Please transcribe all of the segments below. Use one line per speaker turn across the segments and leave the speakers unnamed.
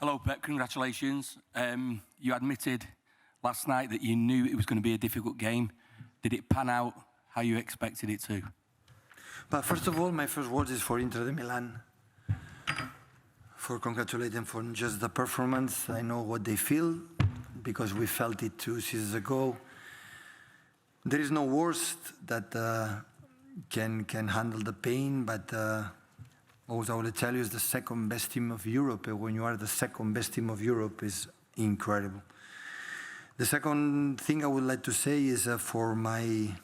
Hello, Pep. Congratulations. You admitted last night that you knew it was going to be a difficult game. Did it pan out how you expected it to?
But first of all, my first word is for Inter Milan. For congratulating them for just the performance. I know what they feel because we felt it 2 seasons ago. There is no worst that can handle the pain, but what I will tell you is the second best team of Europe. When you are the second best team of Europe is incredible. The second thing I would like to say is for my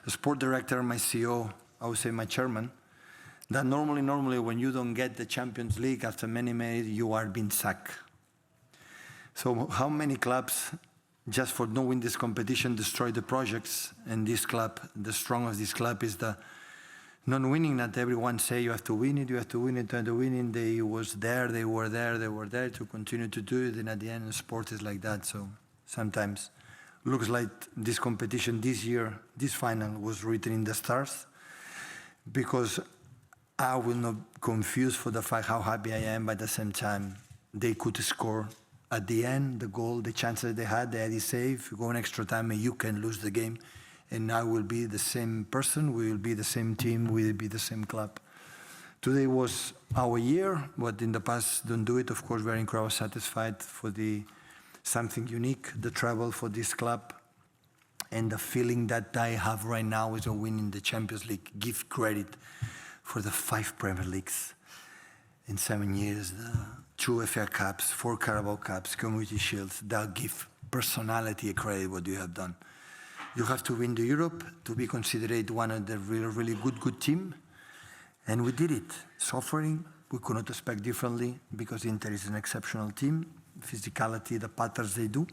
sport director, my CEO, I would say my chairman, that normally when you don't get the Champions League after many, you are being sacked. So how many clubs, just for not winning this competition, destroy the projects? And this club, the strongest of this club is the non-winning. Not everyone say you have to win it, you have to win it, you have to win it. They were there to continue to do it. And at the end, sport is like that. So sometimes looks like this competition this year, this final was written in the stars, because I will not confuse for the fact how happy I am, but at the same time, they could score at the end, the goal, the chances they had save, go an extra time and you can lose the game. And I will be the same person, we will be the same team, we will be the same club. Today was our year, but in the past, don't do it. Of course, we're incredibly satisfied for something unique, the travel for this club. And the feeling that I have right now is a win in the Champions League. Give credit for the 5 Premier Leagues in 7 years, the 2 FA Cups, 4 Carabao Cups, Community Shields. That give personality a credit what you have done. You have to win the Europe to be considered one of the really good team. And we did it. Suffering, we could not expect differently because Inter is an exceptional team. Physicality, the patterns they do.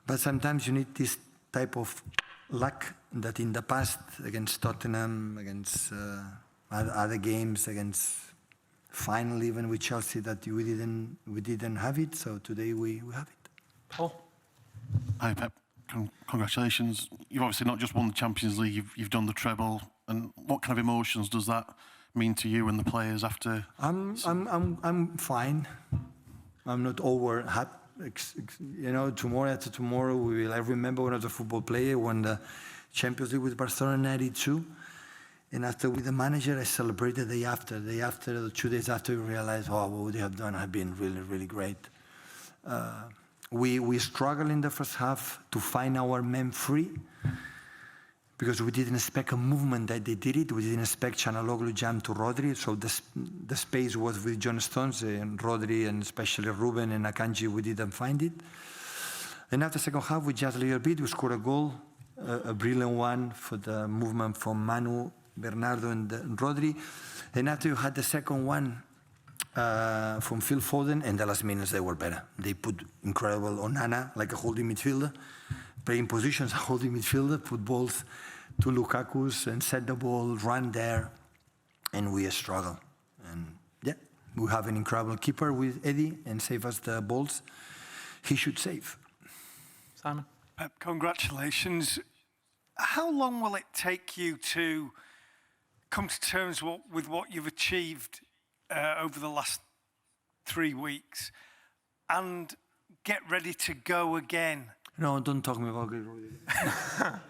But sometimes you need this type of luck that in the past, against Tottenham, against other games, against final even with Chelsea, that we didn't have it. So today we have it.
Paul?
Hi, Pep. Congratulations. You've obviously not just won the Champions League, you've done the treble. And what kind of emotions does that mean to you and the players after?
I'm fine. I'm not over happy. You know, tomorrow after tomorrow, I remember when I was a football player, won the Champions League with Barcelona in '92. And after with the manager, I celebrated the day after. 2 days after, we realized, oh, what they have done has been really great. We struggled in the first half to find our men free because we didn't expect a movement that they did it. We didn't expect Çalhanoğlu jump to Rodri, so the space was with John Stones and Rodri, and especially Ruben and Akanji, we didn't find it. And after the second half, we just a little bit, we scored a goal, a brilliant one for the movement from Manu, Bernardo and Rodri. And after you had the second one, from Phil Foden, and the last minutes they were better. They put incredible Onana, like a holding midfielder, playing positions, holding midfielder, put balls to Lukaku's and set the ball, run there, and we struggle. And yeah, we have an incredible keeper with Eddie and save us the balls. He should save.
Simon?
Pep, congratulations. How long will it take you to come to terms with what you've achieved over the last 3 weeks and get ready to go again?
No, don't talk me about Rudiger.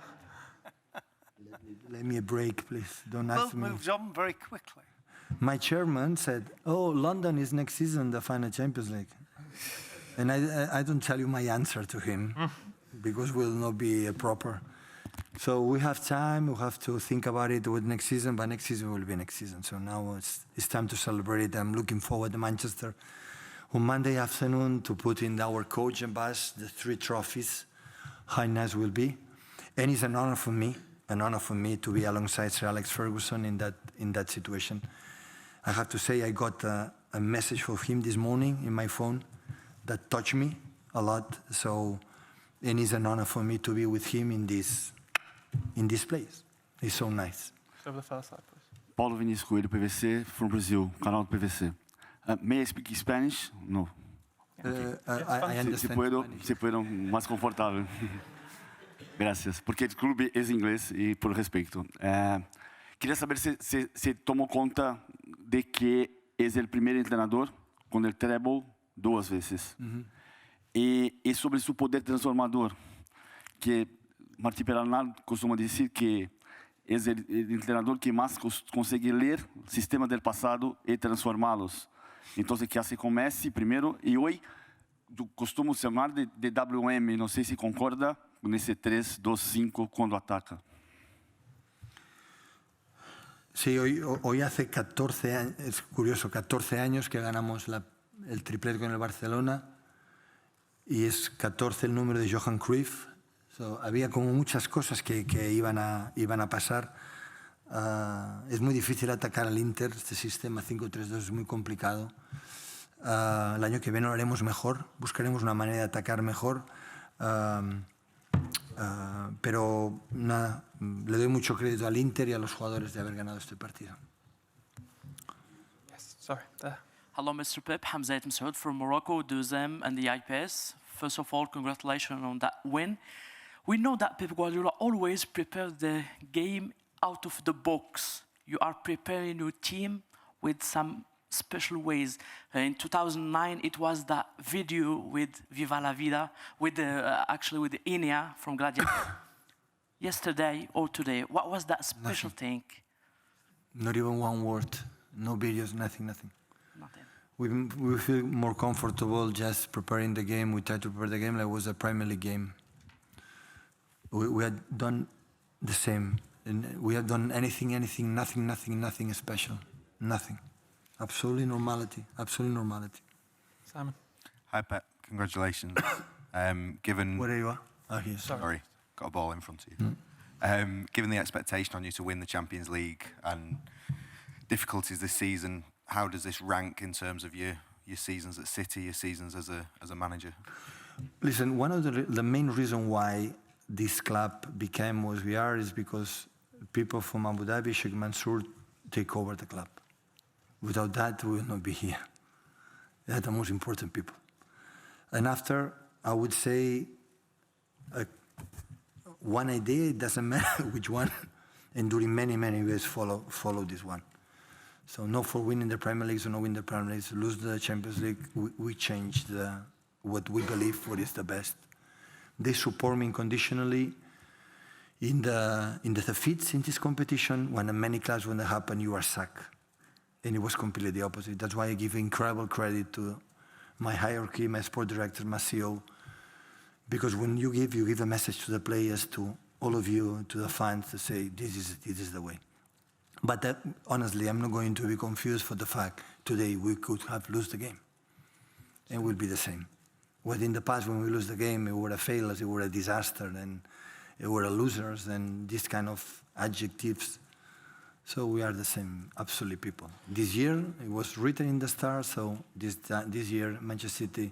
Let me a break, please. Don't ask me.
World moves on very quickly.
My chairman said, oh, London is next season, the final Champions League. And I don't tell you my answer to him because will not be proper. So we have time, we have to think about it with next season, but next season will be next season. So now it's time to celebrate it. I'm looking forward to Manchester on Monday afternoon to put in our coach and bus, the 3 trophies. How nice will be. And it's an honor for me to be alongside Sir Alex Ferguson in that situation. I have to say I got a message from him this morning in my phone that touched me a lot. So, and it's an honor for me to be with him in this place. It's so nice.
Over the first side, please.
Paulo Vinícius Coelho, PVC, from Brazil, canal do PVC. May I speak Spanish? No.
I understand.
Se puedo más confortável. Gracias. Porque o clube é inglês e por respeito. Queria saber se tomou conta de que é o primeiro treinador com o treble 2 vezes. E sobre seu poder transformador, que Martí Perarnal costuma dizer que é o treinador que mais consegue ler o sistema do passado e transformá-los. Então, que hace com Messi primeiro, e hoje costumo chamar de WM, não sei se concorda com esse 3-2-5 quando ataca.
Sí, hoy hace 14 años, es curioso, 14 años que ganamos el triplete con el Barcelona y es 14 el número de Johan Cruyff. Había como muchas cosas que iban a pasar. Es muy difícil atacar al Inter, este sistema 5-3-2 es muy complicado. El año que viene lo haremos mejor, buscaremos una manera de atacar mejor. Pero nada, le doy mucho crédito al Inter y a los jugadores de haber ganado este partido.
Yes, sorry, there.
Hello, Mr. Pep. Hamza Msaoud from Morocco, Duzem and the IPS. First of all, congratulations on that win. We know that Pep Guardiola always prepares the game out of the box. You are preparing your team with some special ways. In 2009, it was that video with Viva la Vida, with actually with Inia from Gladiator. Yesterday or today, what was that special thing?
Not even one word, no videos, nothing.
Nothing.
We feel more comfortable just preparing the game. We try to prepare the game like it was a Premier League game. We had done the same. And we had done anything, nothing special. Nothing. Absolutely normality.
Simon.
Hi, Pep. Congratulations. Given...
Where are you? Oh, here.
Sorry, got a ball in front of you. Given the expectation on you to win the Champions League and difficulties this season, how does this rank in terms of your seasons at City, your seasons as a manager?
Listen, one of the main reason why this club became what we are is because people from Abu Dhabi, Sheikh Mansour, take over the club. Without that, we would not be here. They're the most important people. And after, I would say, one idea, it doesn't matter which one, and during many years follow this one. So not for winning the Premier League, so not win the Premier League, lose the Champions League, we changed what we believe what is the best. They support me unconditionally in the defeats in this competition. When many clubs, when that happen, you are sacked. And it was completely the opposite. That's why I give incredible credit to my hierarchy, my sport director, my CEO. Because when you give a message to the players, to all of you, to the fans, to say, this is the way. But honestly, I'm not going to be confused for the fact today we could have lost the game. And it will be the same. What in the past, when we lose the game, it were a failure, it were a disaster, and it were a losers, and these kind of adjectives. So we are the same, absolutely people. This year, it was written in the stars, so this year, Manchester City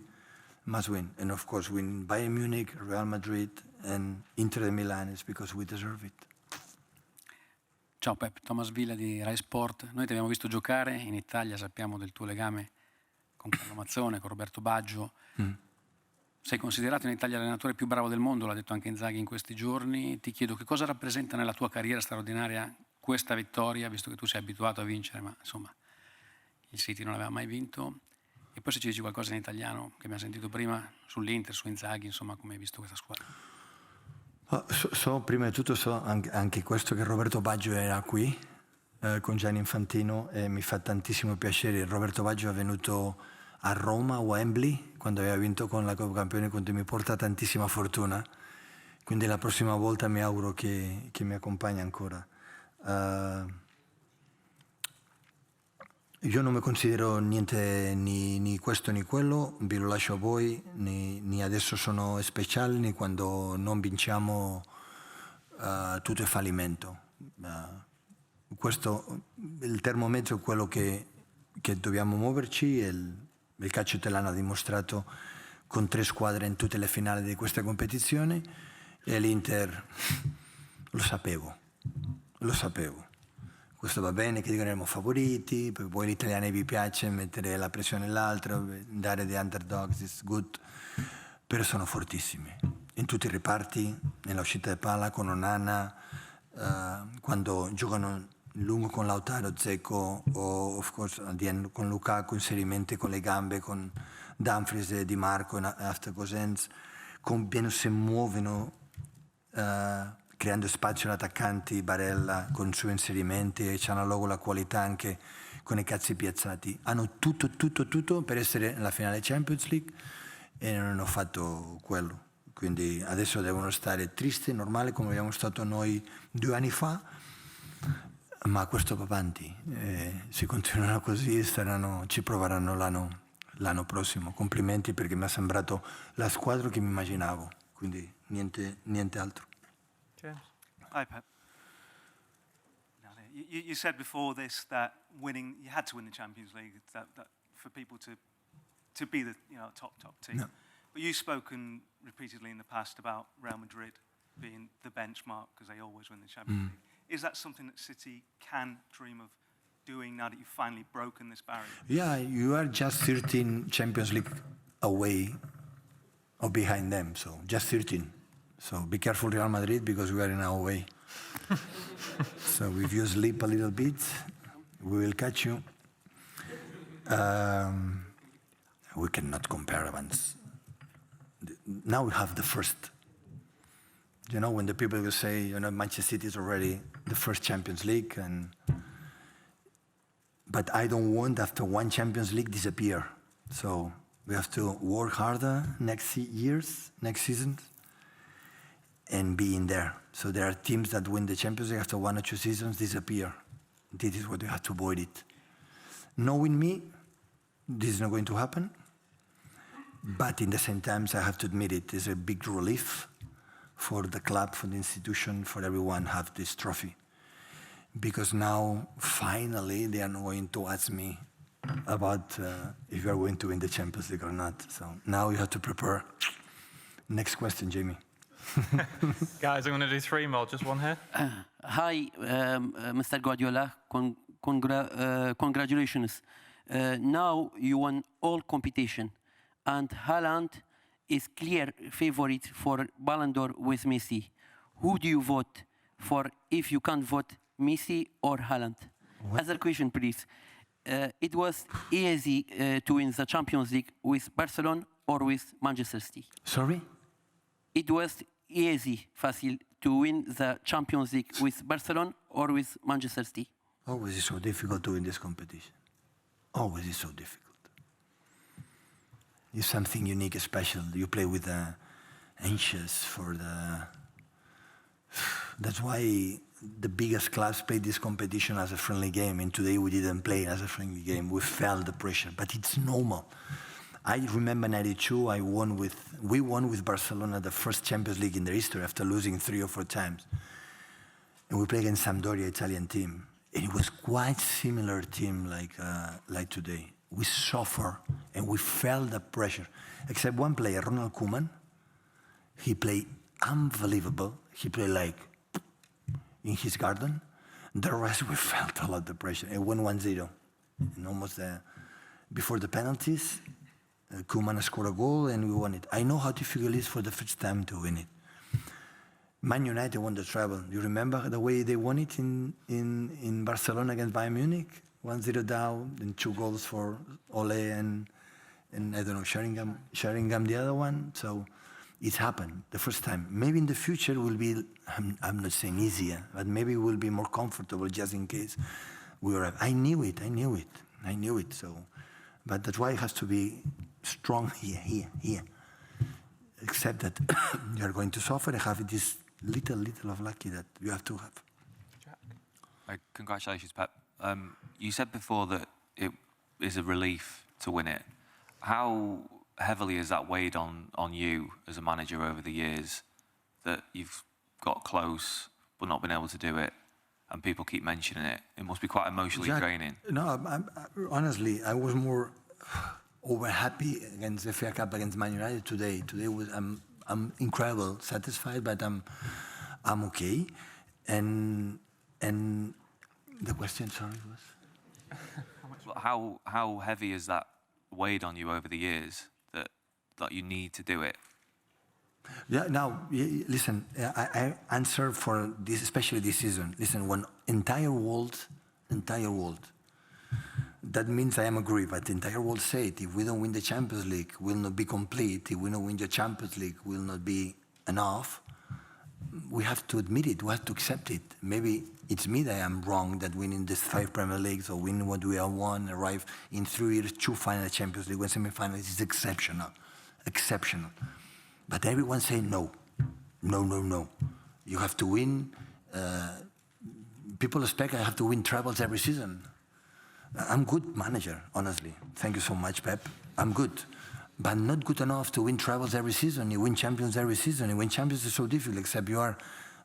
must win. And of course, win Bayern Munich, Real Madrid, and Inter Milan is because we deserve it.
Ciao Pep, Thomas Villa di Rai Sport. Noi ti abbiamo visto giocare in Italia, sappiamo del tuo legame con Carlo Mazzone, con Roberto Baggio. Sei considerato in Italia l'allenatore più bravo del mondo, l'ha detto anche Inzaghi in questi giorni. Ti chiedo che cosa rappresenta nella tua carriera straordinaria questa vittoria, visto che tu sei abituato a vincere, ma insomma il City non aveva mai vinto. E poi se ci dici qualcosa in italiano che abbiamo sentito prima sull'Inter, su Inzaghi, insomma come hai visto questa squadra.
Prima di tutto so anche questo che Roberto Baggio era qui con Gianni Infantino e mi fa tantissimo piacere. Roberto Baggio è venuto a Roma, a Wembley, quando aveva vinto con la Coppa Campioni, quindi mi porta tantissima fortuna. Quindi la prossima volta mi auguro che mi accompagni ancora. Io non mi considero niente ni questo ni quello, vi lo lascio a voi, ni adesso sono speciale, ni quando non vinciamo tutto è fallimento. Il termometro è quello che dobbiamo muoverci e il calcio italiano ha dimostrato con 3 squadre in tutte le finali di questa competizione e l'Inter lo sapevo. Questo va bene che dicono siamo favoriti, perché poi gli italiani vi piace mettere la pressione all'altro, dare the underdogs is good, però sono fortissimi. In tutti i reparti, nella uscita di palla, con Onana, quando giocano lungo con Lautaro, Dzeko, o of course at the end con Lukaku, inserimenti con le gambe, con Dumfries e Di Marco after goes ends, se muovono, creando spazio agli attaccanti, Barella con i suoi inserimenti e c'hanno luogo la qualità anche con i cazzi piazzati. Hanno tutto per essere nella finale Champions League e non hanno fatto quello. Quindi adesso devono stare tristi, normale, come abbiamo stato noi 2 anni fa, ma questo va avanti. Se continueranno così ci proveranno l'anno prossimo. Complimenti perché mi è sembrato la squadra che mi immaginavo, quindi niente altro.
James.
Hi, Pep. You said before this that you had to win the Champions League that for people to be the top team.
No.
But you've spoken repeatedly in the past about Real Madrid being the benchmark because they always win the Champions League. Is that something that City can dream of doing now that you've finally broken this barrier?
Yeah, you are just 13 Champions League away or behind them, so just 13. So be careful, Real Madrid, because we are in our way. So if you sleep a little bit, we will catch you. We cannot compare events. Now we have the first. When the people will say, Manchester City is already the first Champions League, but I don't want after one Champions League disappear. So we have to work harder next season, and be in there. So there are teams that win the Champions League after 1 or 2 seasons disappear. This is what you have to avoid it. Knowing me, this is not going to happen. But in the same time, I have to admit it is a big relief for the club, for the institution, for everyone have this trophy. Because now, finally, they are not going to ask me about if you are going to win the Champions League or not. So now you have to prepare. Next question, Jamie.
Guys, I'm going to do 3 more. Just one here.
Hi, Mr. Guardiola. Congratulations. Now you won all competition, and Haaland is clear favorite for Ballon d'Or with Messi. Who do you vote for if you can't vote Messi or Haaland? Other question, please. It was easy to win the Champions League with Barcelona or with Manchester City?
Sorry?
It was easy, fácil, to win the Champions League with Barcelona or with Manchester City?
Always is so difficult to win this competition. Always is so difficult. It's something unique, special. You play with the anxious for the... That's why the biggest clubs play this competition as a friendly game, and today we didn't play as a friendly game. We felt the pressure, but it's normal. I remember '92, we won with Barcelona the first Champions League in their history after losing 3 or 4 times. And we played against Sampdoria, Italian team. And it was quite similar team like today. We suffer and we felt the pressure. Except one player, Ronald Koeman, he played unbelievable. He played like in his garden. The rest, we felt a lot the pressure. It went 1-0. And almost before the penalties, Koeman scored a goal and we won it. I know how difficult it is for the first time to win it. Man United won the treble. You remember the way they won it in Barcelona against Bayern Munich? 1-0 down, and 2 goals for Ole and I don't know, Sheringham the other one. So it happened the first time. Maybe in the future it will be, I'm not saying easier, but maybe it will be more comfortable just in case we arrive. I knew it. So, but that's why it has to be strong here. Except that you are going to suffer and have this little of lucky that you have to have.
Congratulations, Pep. You said before that it is a relief to win it. How heavily has that weighed on you as a manager over the years that you've got close but not been able to do it, and people keep mentioning it? It must be quite emotionally draining.
No, honestly, I was more over happy against the FA Cup against Man United today. Today was I'm incredible, satisfied, but I'm okay. And the question, sorry, was
how heavy has that weighed on you over the years that you need to do it?
Yeah, now, listen, I answer for this, especially this season. Listen, when entire world, that means I am agree, but the entire world said if we don't win the Champions League, we'll not be complete. If we don't win the Champions League, we'll not be enough. We have to admit it, we have to accept it. Maybe it's me that I am wrong, that winning these 5 Premier Leagues or winning what we have won, arrive in 3 years, 2 final Champions League, 1 semi-final is exceptional. But everyone say no. You have to win. People expect I have to win trebles every season. I'm good manager, honestly. Thank you so much, Pep. I'm good. But not good enough to win trebles every season. You win champions every season. You win champions is so difficult, except you are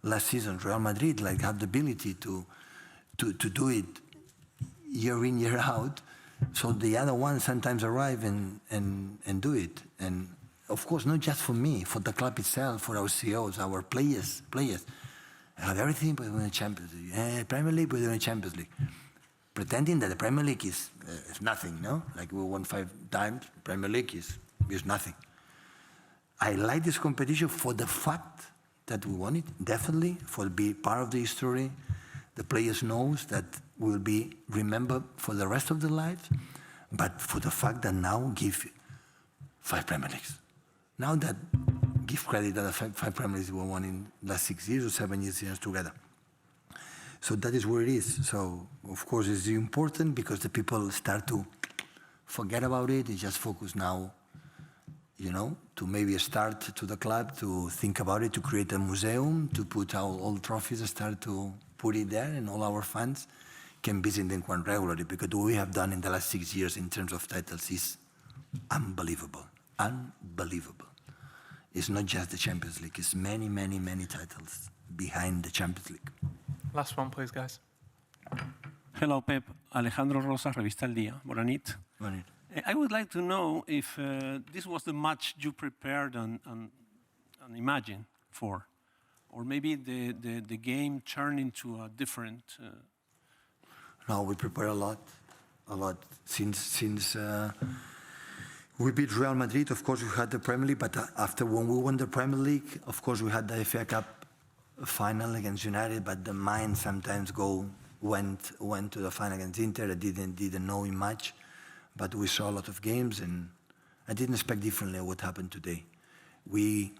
last season, Real Madrid, like have the ability to do it year in, year out. So the other ones sometimes arrive and do it. And of course, not just for me, for the club itself, for our CEOs, our players. I have everything but we win the Champions League. Premier League, we win the Champions League. Pretending that the Premier League is nothing, no? Like we won 5 times, Premier League is nothing. I like this competition for the fact that we won it, definitely, for being part of the history. The players knows that will be remembered for the rest of their lives, but for the fact that now give 5 Premier Leagues. Now that give credit that the 5 Premier Leagues we won in the last 6 years or 7 years together. So that is where it is. So, of course, it's important because the people start to forget about it. They just focus now, you know, to maybe start to the club, to think about it, to create a museum, to put our old trophies, start to put it there, and all our fans can visit them quite regularly, because what we have done in the last 6 years in terms of titles is unbelievable. Unbelievable. It's not just the Champions League. It's many, many, many titles behind the Champions League.
Last one, please, guys.
Hello, Pep. Alejandro Rosa, Revista El Día. Bona nit.
Bona nit.
I would like to know if this was the match you prepared and imagined for, or maybe the game turned into a different...
No, we prepare a lot. Since we beat Real Madrid, of course we had the Premier League, but after when we won the Premier League, of course we had the FA Cup final against United, but the mind sometimes went to the final against Inter. I didn't know him much, but we saw a lot of games, and I didn't expect differently what happened today. We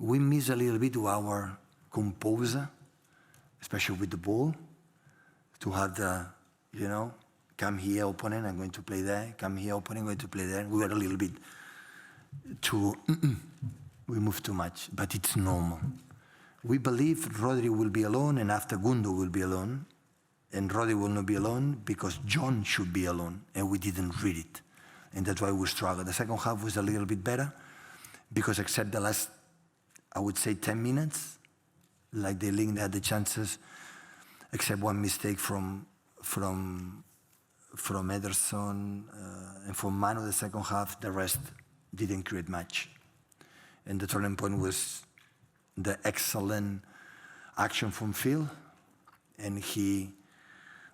miss a little bit of our composure, especially with the ball, to have the, you know, come here, opponent, I'm going to play there. Come here, opponent, I'm going to play there. We were a little bit too, we moved too much, but it's normal. We believe Rodri will be alone, and after Gundo will be alone, and Rodri will not be alone because John should be alone, and we didn't read it. And that's why we struggled. The second half was a little bit better because except the last, I would say 10 minutes, like they had the chances, except one mistake from Ederson and from Manu the second half, the rest didn't create much. And the turning point was the excellent action from Phil, and he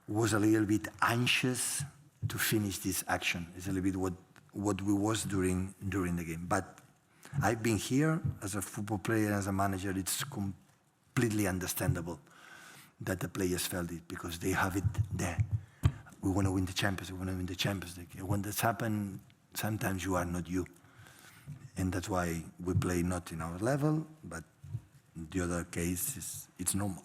was a little bit anxious to finish this action. It's a little bit what we was during the game. But I've been here as a football player, as a manager. It's completely understandable that the players felt it because they have it there. We want to win the Champions. We want to win the Champions League. When this happens, sometimes you are not you, and that's why we play not in our level, but the other case is it's normal.